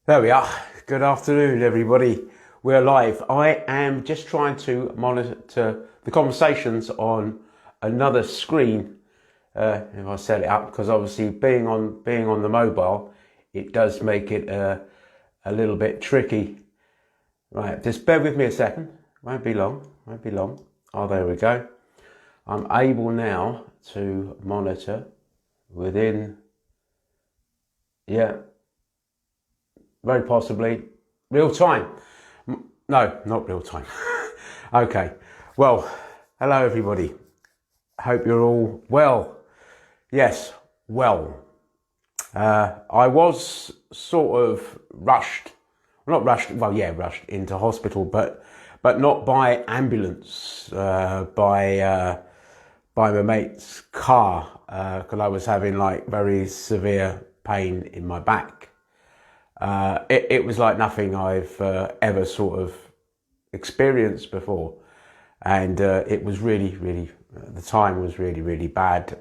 There we are. Good afternoon, everybody. We're live. I am just trying to monitor the conversations on another screen. If I set it up, because obviously being on the mobile, it does make it a little bit tricky. Right, just bear with me a second. Won't be long. Won't be long. Oh, there we go. I'm able now to monitor within. Yeah. Very possibly real time. No, not real time. Okay. Well, hello everybody. Hope you're all well. Yes, well. I was sort of rushed. Well, not rushed. Well, yeah, rushed into hospital, but not by ambulance. By my mate's car, because I was having like very severe pain in my back. It was like nothing I've ever sort of experienced before, and it was really the time was really bad.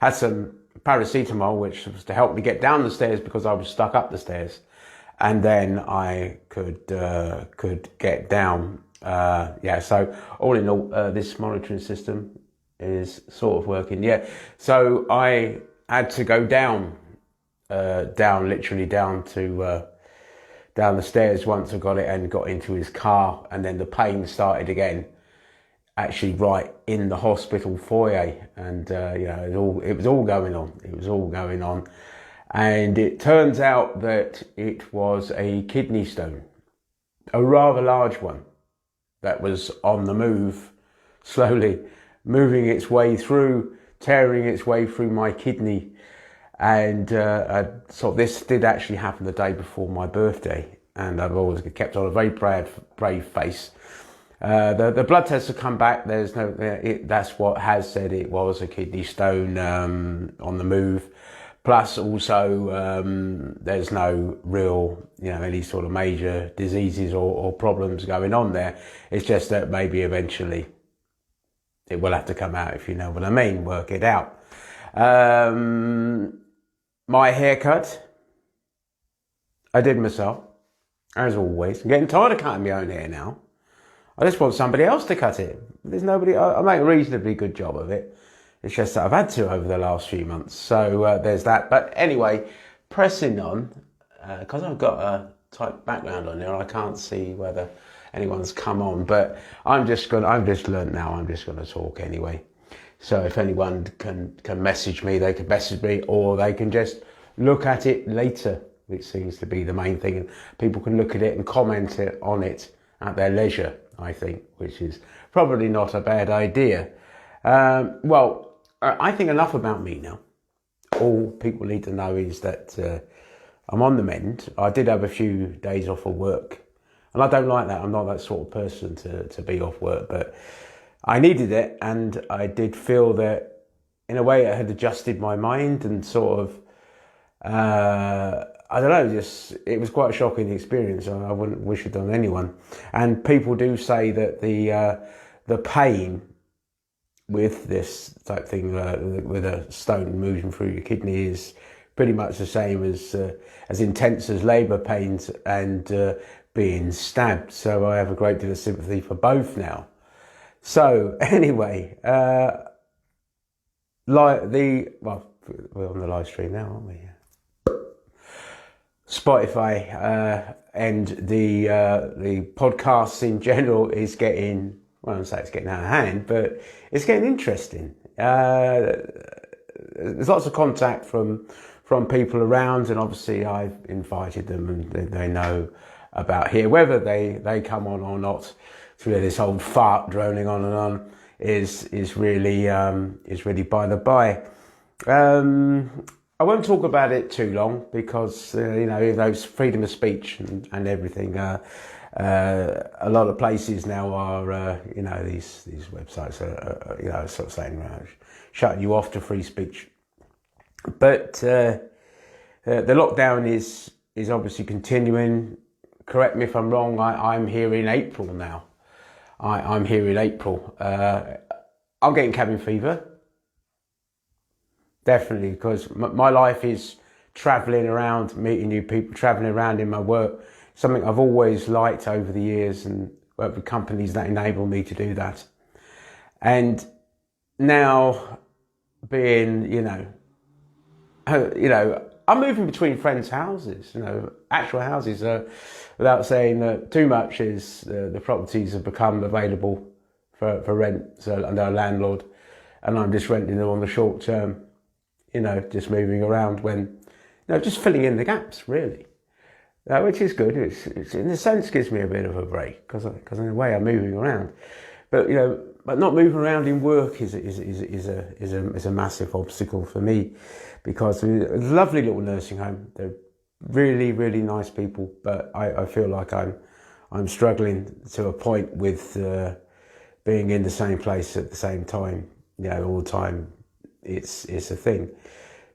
Had some paracetamol, which was to help me get down the stairs because I was stuck up the stairs, and then I could get down. Yeah, so all in all, this monitoring system is sort of working. Yeah, so I had to go literally down to down the stairs once I got it and got into his car, and then the pain started again, actually right in the hospital foyer, and it was all going on, and it turns out that it was a kidney stone, a rather large one, that was on the move, slowly moving its way through, tearing its way through my kidney. And so this did actually happen the day before my birthday, and I've always kept on a very brave face. The blood tests have come back. There's no, that's what has said it was a kidney stone on the move. Plus, also, there's no real, any sort of major diseases or problems going on there. It's just that maybe eventually it will have to come out, if you know what I mean. Work it out. My haircut, I did myself, as always. I'm getting tired of cutting my own hair now. I just want somebody else to cut it. There's nobody. I make a reasonably good job of it. It's just that I've had to over the last few months. So there's that. But anyway, pressing on, because I've got a tight background on there, I can't see whether anyone's come on. But I've just learned now. I'm just going to talk anyway. So if anyone can message me, they can message me, or they can just look at it later, which seems to be the main thing. And people can look at it and comment on it at their leisure, I think, which is probably not a bad idea. Well, I think enough about me now. All people need to know is that I'm on the mend. I did have a few days off of work, and I don't like that. I'm not that sort of person to be off work, but I needed it, and I did feel that in a way it had adjusted my mind and sort of, I don't know, just, it was quite a shocking experience. I wouldn't wish it on anyone. And people do say that the pain with this type thing, with a stone moving through your kidney, is pretty much the same as intense as labour pains and being stabbed. So I have a great deal of sympathy for both now. So anyway, we're on the live stream now, aren't we? Spotify and the podcasts in general is getting, well, I don't say it's getting out of hand, but it's getting interesting. There's lots of contact from people around, and obviously I've invited them, and they know about here. Whether they come on or not, through this old fart droning on and on is really by the by. I won't talk about it too long because even though it's freedom of speech and everything, a lot of places now are these websites are sort of saying shutting you off to free speech. But the lockdown is obviously continuing. Correct me if I'm wrong. I'm here in April now. I'm here in April. I'm getting cabin fever. Definitely, because my life is traveling around, meeting new people, traveling around in my work, something I've always liked over the years, and worked with companies that enable me to do that. And now being, I'm moving between friends' houses, actual houses. Without saying that too much, is the properties have become available for rent, so under a landlord, and I'm just renting them on the short term, just moving around when, just filling in the gaps, really, which is good. It's in a sense gives me a bit of a break because in a way I'm moving around, but but not moving around in work is a massive obstacle for me, because it's a lovely little nursing home. They're really, really nice people, but I feel like I'm struggling to a point with being in the same place at the same time, all the time. It's a thing.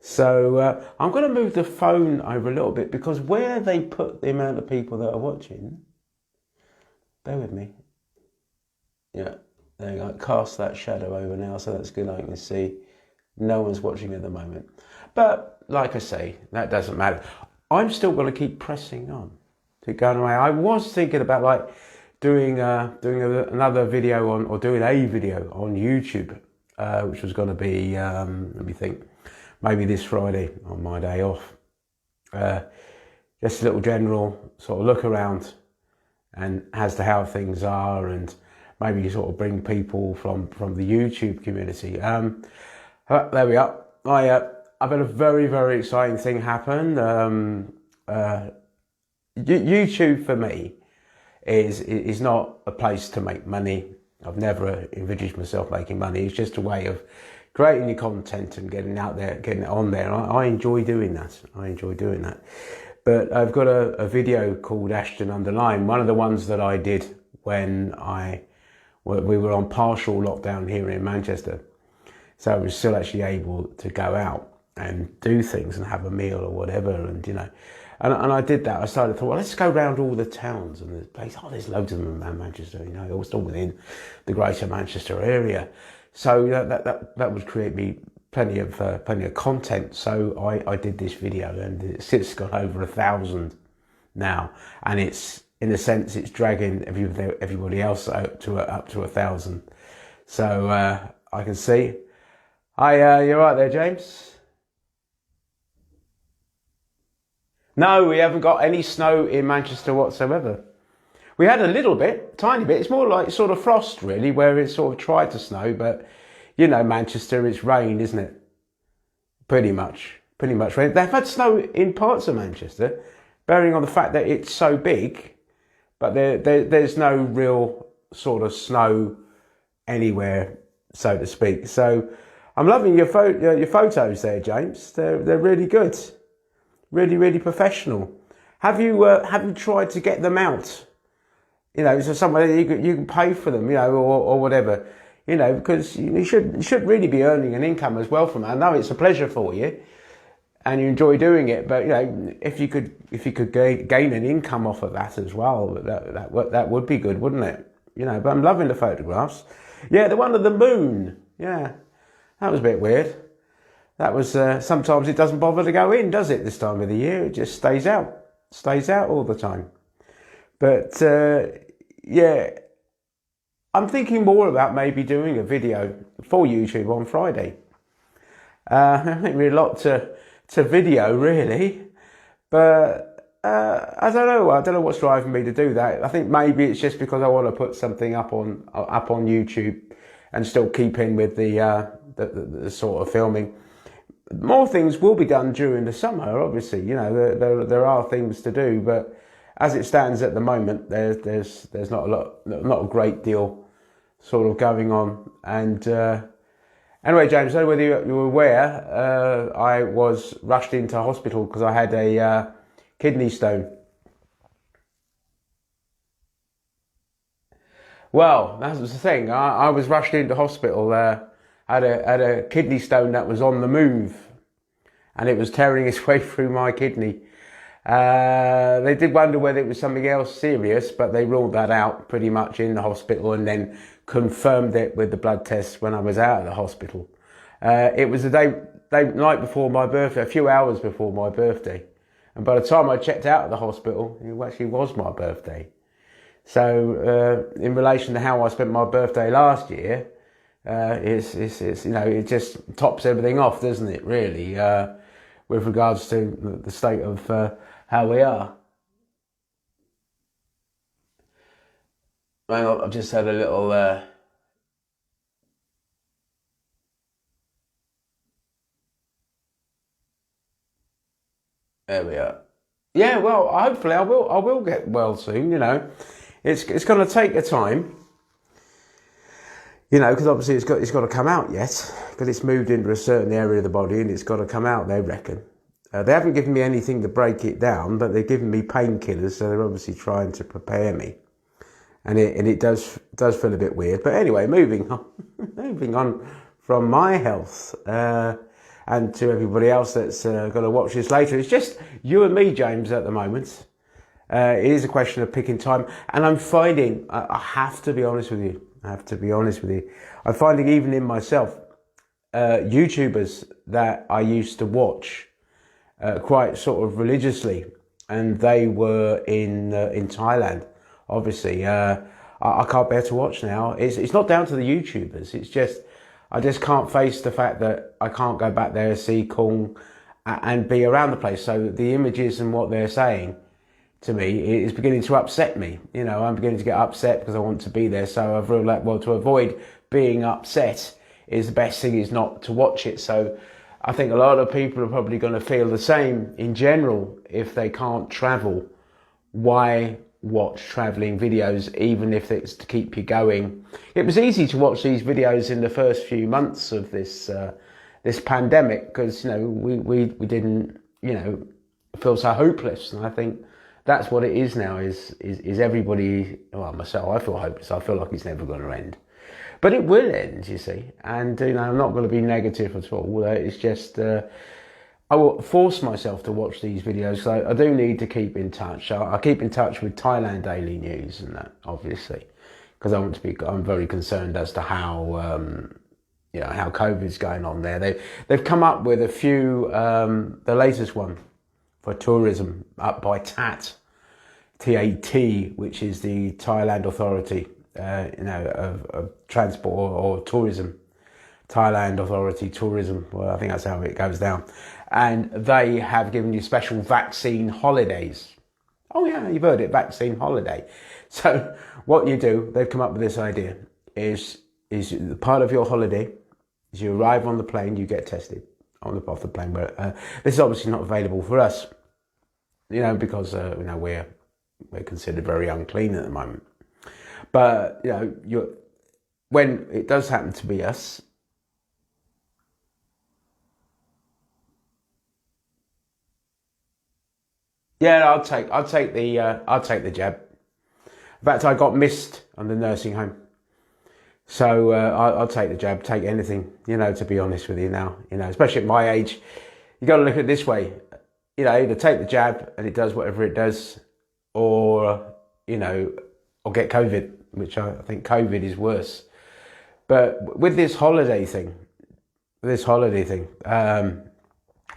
So I'm going to move the phone over a little bit, because where they put the amount of people that are watching, bear with me. Yeah, there you go. Cast that shadow over now, so that's good. I can see no one's watching at the moment. But like I say, that doesn't matter. I'm still going to keep pressing on, keep going away. I was thinking about doing another video on, or doing a video on YouTube, which was going to be, let me think, maybe this Friday on my day off. Just a little general sort of look around and as to how things are, and maybe sort of bring people from the YouTube community. There we are. I've had a very, very exciting thing happen. YouTube for me is not a place to make money. I've never envisaged myself making money. It's just a way of creating your content and getting out there, getting it on there. I enjoy doing that. But I've got a video called Ashton Underline, one of the ones that I did when we were on partial lockdown here in Manchester. So I was still actually able to go out and do things and have a meal or whatever, and and I did that. I started to thought, well, let's go around all the towns and the place. Oh, there's loads of them around Manchester, all still within the greater Manchester area. So that would create me plenty of content. So I did this video, and it's got over 1,000 now, and it's, in a sense, it's dragging everybody else up to 1,000. So I can see. Hi, you're right there, James? No, we haven't got any snow in Manchester whatsoever. We had a little bit, tiny bit. It's more like sort of frost, really, where it sort of tried to snow. But, Manchester, it's rain, isn't it? Pretty much rain. They've had snow in parts of Manchester, bearing on the fact that it's so big, but there's no real sort of snow anywhere, so to speak. So I'm loving your photos there, James. They're really good. Really, really professional. Have you tried to get them out? So somewhere you can pay for them, or whatever, because you should really be earning an income as well from it. I know it's a pleasure for you, and you enjoy doing it, but if you could gain an income off of that as well, that would be good, wouldn't it? But I'm loving the photographs. Yeah, the one of the moon. Yeah, that was a bit weird. That was, sometimes it doesn't bother to go in, does it, this time of the year? It just stays out all the time. But, yeah, I'm thinking more about maybe doing a video for YouTube on Friday. I think we're a lot to video, really. But, I don't know what's driving me to do that. I think maybe it's just because I want to put something up on YouTube and still keep in with the sort of filming. More things will be done during the summer, obviously. There are things to do, but as it stands at the moment, there's not a great deal sort of going on. And anyway, James, I don't know whether you're aware, I was rushed into hospital because I had a kidney stone. Well, that was the thing. I was rushed into hospital. Had a kidney stone that was on the move, and it was tearing its way through my kidney. They did wonder whether it was something else serious, but they ruled that out pretty much in the hospital, and then confirmed it with the blood tests when I was out of the hospital. It was the day the night before my birthday, a few hours before my birthday. And by the time I checked out of the hospital, it actually was my birthday. So in relation to how I spent my birthday last year, it's you know, it just tops everything off, doesn't it, really, with regards to the state of how we are. Well, I've just had a little... there we are. Yeah, well, hopefully I will get well soon, you know. It's going to take a time, you know, because obviously it's got to come out yet, because it's moved into a certain area of the body and it's got to come out, they reckon. They haven't given me anything to break it down, but they've given me painkillers, so they're obviously trying to prepare me. And it does feel a bit weird. But anyway, moving on, moving on from my health, and to everybody else that's going to watch this later. It's just you and me, James, at the moment. It is a question of picking time. And I'm finding, I have to be honest with you, I'm finding even in myself, YouTubers that I used to watch quite sort of religiously, and they were in Thailand, obviously. I can't bear to watch now. It's not down to the YouTubers, it's just, I just can't face the fact that I can't go back there, see Kung, and be around the place. So the images and what they're saying to me is beginning to upset me. You know, I'm beginning to get upset because I want to be there. So I've realized, well, to avoid being upset is the best thing is not to watch it. So I think a lot of people are probably going to feel the same in general. If they can't travel, why watch traveling videos, even if it's to keep you going? It was easy to watch these videos in the first few months of this this pandemic, because, you know, we didn't, you know, feel so hopeless. And I think that's what it is now, is everybody, well, myself, I feel hopeless. I feel like it's never going to end, but it will end, you see. And, you know, I'm not going to be negative at all. It's just I will force myself to watch these videos. So I do need to keep in touch. I keep in touch with Thailand Daily News and that, obviously, because I'm very concerned as to how, you know, how COVID's going on there. They've come up with a few, the latest one for tourism up by TAT, TAT, which is the Thailand Authority, you know, of transport or tourism. Thailand Authority Tourism, well, I think that's how it goes down. And they have given you special vaccine holidays. Oh yeah, you've heard it, vaccine holiday. So what you do, they've come up with this idea, is part of your holiday, is you arrive on the plane, you get tested off the plane. But this is obviously not available for us, you know, because you know, we're considered very unclean at the moment. But you know, when it does happen to be us, yeah, I'll take the jab. In fact, I got missed on the nursing home, so I'll take the jab. Take anything, you know. To be honest with you now, you know, especially at my age, you got to look at it this way. You know, either take the jab and it does whatever it does, or, you know, or get COVID, which I think COVID is worse. But with this holiday thing,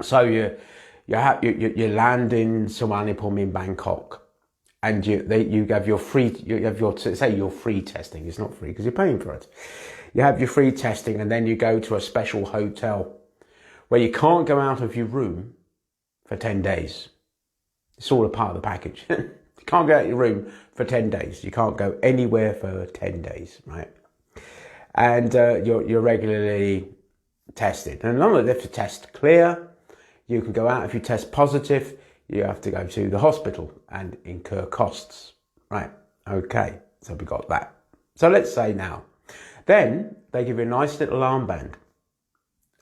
so you land in Suvarnabhumi in Bangkok, and you have your free testing. It's not free because you're paying for it. You have your free testing, and then you go to a special hotel where you can't go out of your room for 10 days. It's all a part of the package. You can't go out of your room for 10 days. You can't go anywhere for 10 days, right? And you're regularly tested. And not only if you test clear, you can go out. If you test positive, you have to go to the hospital and incur costs, right? Okay, so we got that. So let's say now, then they give you a nice little armband.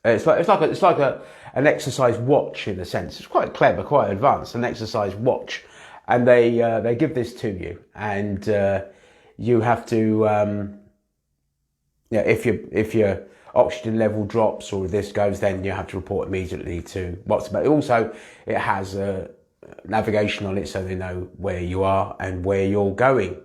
It's like an exercise watch in a sense. It's quite clever, quite advanced, an exercise watch, and they give this to you, and you have to, yeah, if your oxygen level drops or this goes, then you have to report immediately to what's about. Also, it has navigation on it, so they know where you are and where you're going.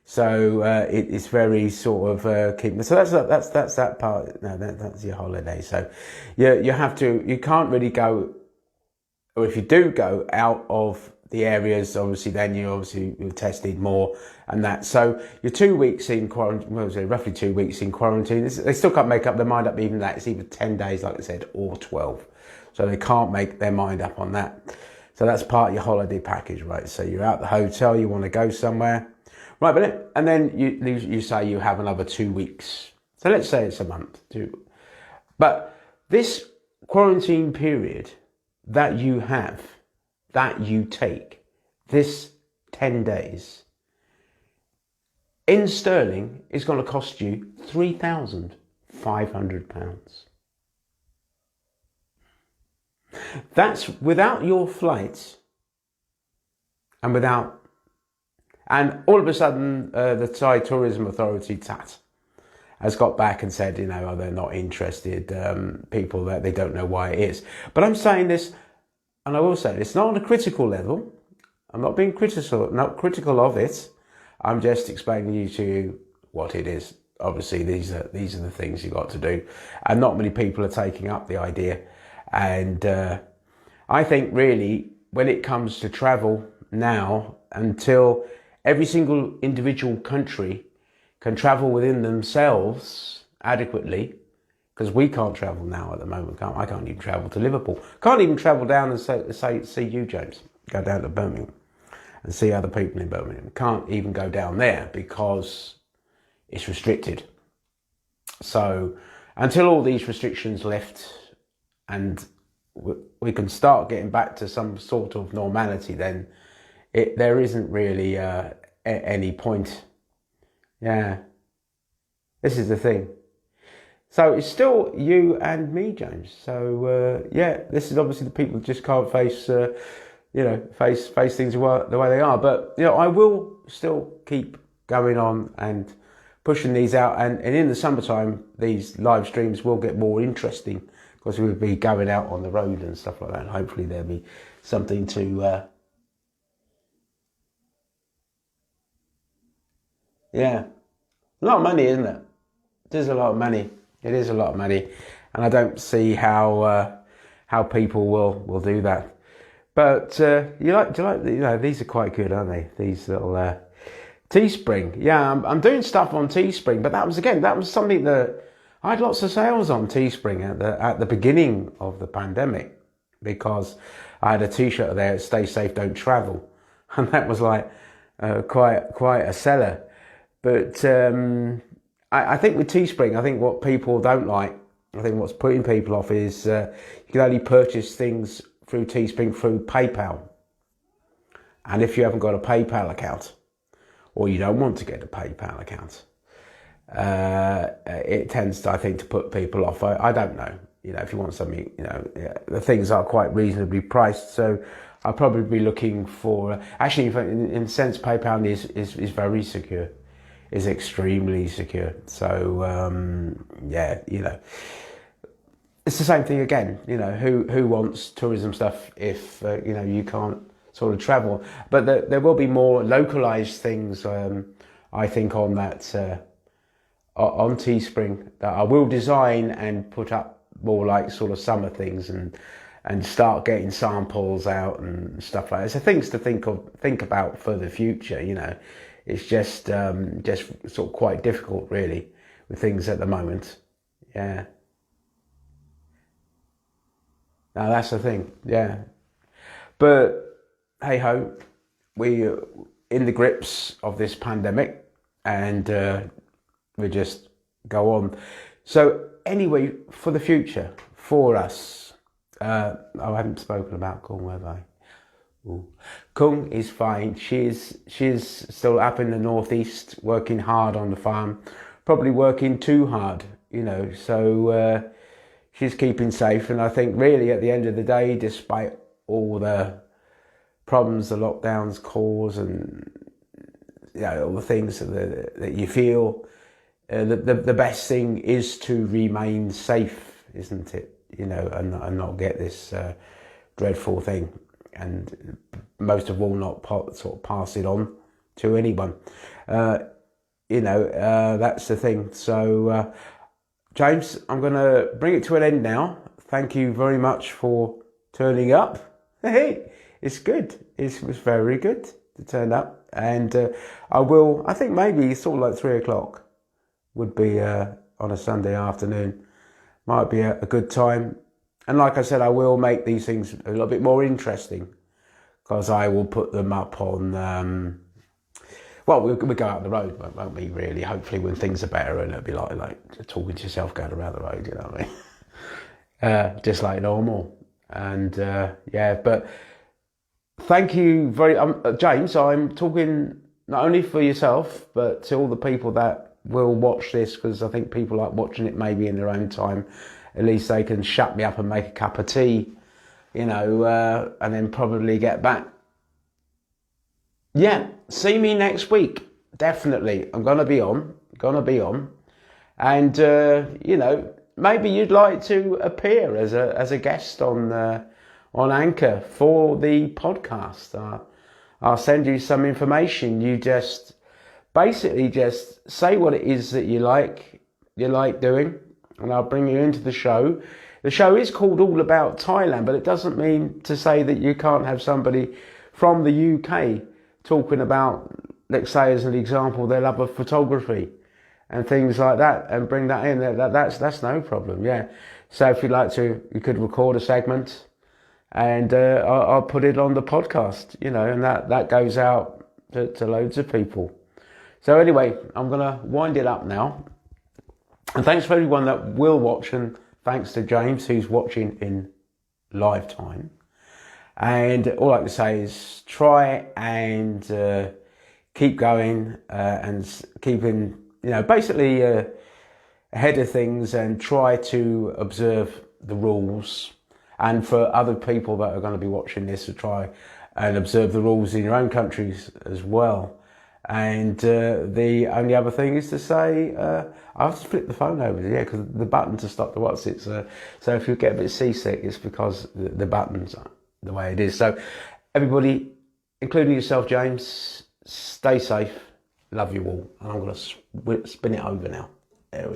So it's very sort of keeping. So that's that part. No, that's your holiday. So you have to. You can't really go, or if you do go out of the areas, obviously then you're tested more and that. So you're 2 weeks in quarantine. Well, roughly 2 weeks in quarantine. They still can't make up their mind up even that. It's either 10 days, like I said, or 12. So they can't make their mind up on that. So that's part of your holiday package, right? So you're out the hotel, you want to go somewhere. Right, but and then you say you have another 2 weeks. So let's say it's a month, too. But this quarantine period that you have, that you take, this 10 days, in sterling is going to cost you £3,500. That's without your flights and all of a sudden the Thai Tourism Authority, TAT, has got back and said, they're not interested, people that they don't know why it is. But I'm saying this, and I will say it's not on a critical level. I'm not being not critical of it. I'm just explaining to you what it is. Obviously, these are the things you got to do, and not many people are taking up the idea. And I think really, when it comes to travel now, until every single individual country can travel within themselves adequately, because we can't travel now at the moment. I can't even travel to Liverpool. Can't even travel down and see you, James. Go down to Birmingham and see other people in Birmingham. Can't even go down there because it's restricted. So until all these restrictions lift and we can start getting back to some sort of normality, then there isn't really any point. Yeah, this is the thing. So it's still you and me, James. So yeah, this is obviously the people who just can't face, face things the way they are. But I will still keep going on and pushing these out. And in the summertime, these live streams will get more interesting because we'll be going out on the road and stuff like that. And hopefully there'll be something to. Yeah, a lot of money, isn't it? It is a lot of money. It is a lot of money, and I don't see how people will do that. But do you like these are quite good, aren't they? These little Teespring. Yeah, I'm doing stuff on Teespring, but that was something that I had lots of sales on Teespring at the beginning of the pandemic, because I had a T-shirt there, "Stay safe, don't travel," and that was like quite a seller. But I think with Teespring, I think what people don't like, I think what's putting people off is you can only purchase things through Teespring through PayPal. And if you haven't got a PayPal account, or you don't want to get a PayPal account, it tends to, I think, to put people off. I don't know. If you want something, the things are quite reasonably priced. So I'll probably be looking for, actually, in a sense, PayPal is very secure. Is extremely secure. So yeah, it's the same thing again. Who wants tourism stuff if you can't sort of travel? But there will be more localized things, I think, on that on Teespring that I will design and put up more like sort of summer things and start getting samples out and stuff like that. So things to think about for the future. It's just sort of quite difficult, really, with things at the moment. Yeah. Now that's the thing. Yeah. But hey ho, we're in the grips of this pandemic, and we just go on. So anyway, for the future, for us, I haven't spoken about Kung, have I? Ooh. Kung is fine. She's still up in the northeast, working hard on the farm, probably working too hard, so she's keeping safe. And I think really at the end of the day, despite all the problems the lockdowns cause and all the things that you feel, the best thing is to remain safe, isn't it? And not get this dreadful thing. And most of all, not sort of pass it on to anyone. that's the thing. So, James, I'm going to bring it to an end now. Thank you very much for turning up. Hey, it's good. It was very good to turn up. And I think maybe sort of like 3 o'clock would be on a Sunday afternoon. Might be a good time. And like I said, I will make these things a little bit more interesting because I will put them up on... we'll go out the road, won't we, really? Hopefully when things are better, and it'll be like talking to yourself going around the road, you know what I mean? Just like normal. And but thank you James, I'm talking not only for yourself, but to all the people that will watch this, because I think people like watching it maybe in their own time. At least they can shut me up and make a cup of tea, and then probably get back. Yeah, see me next week. Definitely. I'm going to be on. And, maybe you'd like to appear as a guest on Anchor for the podcast. I'll send you some information. You just basically just say what it is that you like doing, and I'll bring you into the show. The show is called All About Thailand, but it doesn't mean to say that you can't have somebody from the UK talking about, let's say as an example, their love of photography and things like that, and bring that in. That's no problem. Yeah. So if you'd like to, you could record a segment, and I'll put it on the podcast. And that goes out to loads of people. So anyway, I'm gonna wind it up now. And thanks for everyone that will watch, and thanks to James who's watching in live time. And all I can say is try and keep going and keeping, basically ahead of things, and try to observe the rules. And for other people that are going to be watching this, to try and observe the rules in your own countries as well. And the only other thing is to say, I'll just flip the phone over, because the button to stop the WhatsApp. So if you get a bit seasick, it's because the button's the way it is. So everybody, including yourself, James, stay safe. Love you all. And I'm going to spin it over now. There we go.